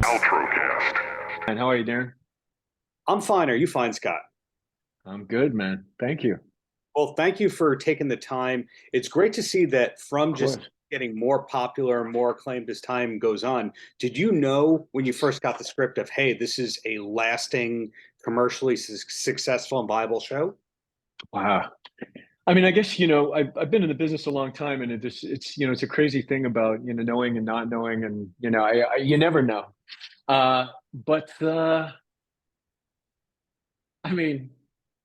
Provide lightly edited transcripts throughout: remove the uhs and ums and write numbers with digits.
Paltrocast. And how are you, Darren? I'm fine. Are you fine, Scott? I'm good, man. Thank you. Well, thank you for taking the time. It's great to see that from Of just course. getting more popular and more acclaimed as time goes on. Did you know when you first got the script of, hey, this is a lasting, commercially successful and viable show? Wow. I mean, I guess, I've been in the business a long time, and it's a crazy thing about, knowing and not knowing. And, you never know. But I mean,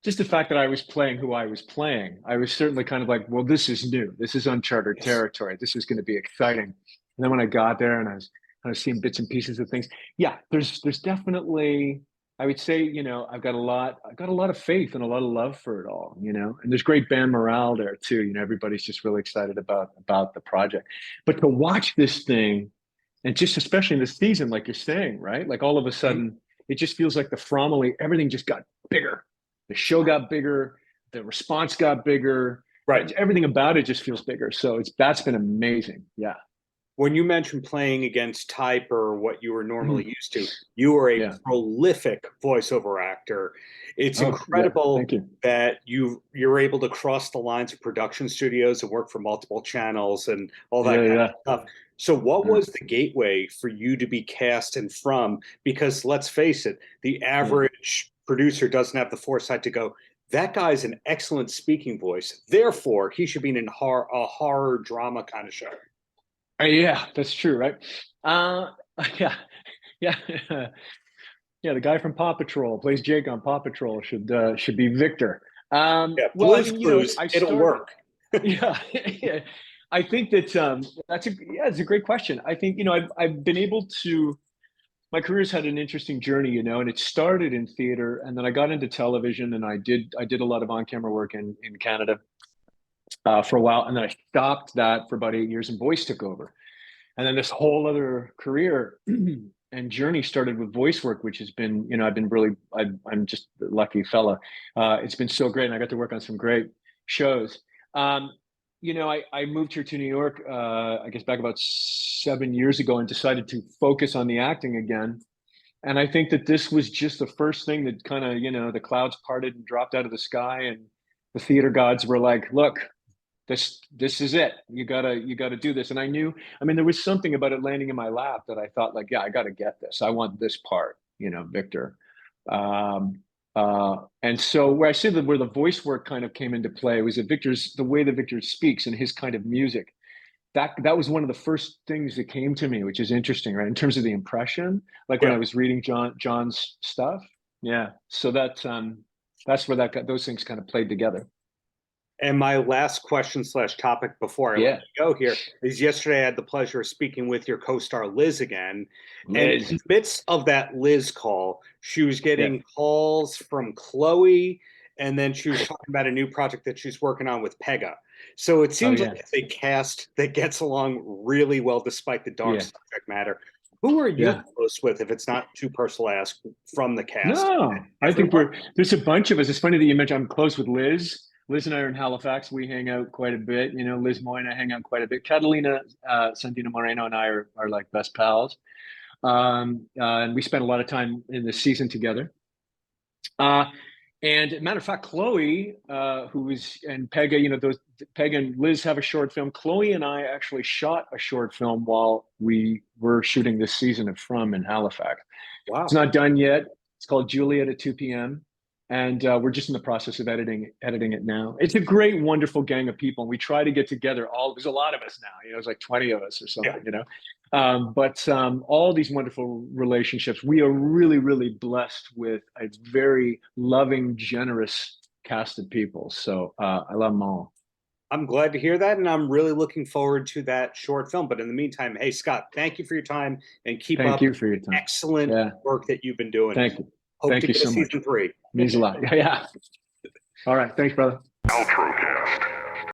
just the fact that I was playing who I was playing, I was certainly kind of like, well, this is new. This is uncharted Yes. territory. This is going to be exciting. And then when I got there and I was kind of seeing bits and pieces of things, yeah, there's definitely, I would say, I've got a lot of faith and a lot of love for it all, and there's great band morale there too. Everybody's just really excited about the project. But to watch this thing, and just especially in this season, like you're saying, right? Like all of a Mhm. sudden, it just feels like the Frommely, everything just got bigger. The show got bigger, the response got bigger, Right. everything about it just feels bigger. So that's been amazing. Yeah. When you mentioned playing against type or what you were normally Mhm. used to, you are a Yeah. prolific voiceover actor. It's Oh, yeah. incredible Thank you. that you're able to cross the lines of production studios and work for multiple channels and all that Yeah. kind Yeah. of stuff. So what Yeah. was the gateway for you to be cast in From? Because let's face it, the Yeah. average producer doesn't have the foresight to go, that guy's an excellent speaking voice. Therefore, he should be in a horror drama kind of show. Yeah, that's true, right? Uh, yeah, yeah, yeah. The guy from Paw Patrol plays Jake on Paw Patrol should be Victor. Yeah, Well, I Blue's mean, Clues, I it'll started. work. Yeah, yeah. I think that it's a great question. I think I've been able to. My career's had an interesting journey, and it started in theater, and then I got into television, and I did a lot of on camera work in Canada for a while, and then I stopped that for about 8 years, and voice took over. And then this whole other career and journey started with voice work, which has been, I've been really, I'm just a lucky fella. It's been so great, and I got to work on some great shows. I moved here to New York, I guess back about 7 years ago, and decided to focus on the acting again. And I think that this was just the first thing that kind of, the clouds parted and dropped out of the sky, and the theater gods were like, "Look, this is it. You gotta do this." And I knew, I mean, there was something about it landing in my lap that I thought, like, yeah, I got to get this. I want this part, Victor. Um, and so where I say that where the voice work kind of came into play was that the way that Victor speaks and his kind of music. That was one of the first things that came to me, which is interesting, right? In terms of the impression, like when Yeah. I was reading John's stuff. Yeah. So that's where those things kind of played together. And my last question slash topic before I let Yeah. you go here is yesterday I had the pleasure of speaking with your co-star Liz again. And in Liz. the midst of that Liz call, she was Yeah. getting calls from Chloe, and then she was talking about a new project that she's working on with Pega. So it Oh seems like yeah. it's a cast that gets along really well despite the dark Yeah. subject matter. Who are you Yeah. close with, if it's not too personal to ask, from the cast? No, I think Everyone? there's a bunch of us. It's funny that you mentioned I'm close with Liz. Liz and I are in Halifax. We hang out quite a bit. Liz Moy and I hang out quite a bit. Catalina Santino Moreno and I are like best pals. And we spent a lot of time in the season together. Uh, and matter of fact, Chloe, who is and Pega, those Pega and Liz have a short film. Chloe and I actually shot a short film while we were shooting this season of From in Halifax. It's Wow. not done yet. It's called Juliet at 2 p.m. And we're just in the process of editing it now. It's a great, wonderful gang of people. And we try to get together. There's a lot of us now. There's like 20 of us or Yeah. something. But all these wonderful relationships. We are really, really blessed with a very loving, generous cast of people. So I love them all. I'm glad to hear that, and I'm really looking forward to that short film. But in the meantime, hey, Scott, thank you for your time, and keep Thank up you for your time. excellent Yeah. work that you've been doing. Thank you. Hope Thank to you get a so much. season 3. Means a lot. Yeah. All right. Thanks, brother. Paltrocast.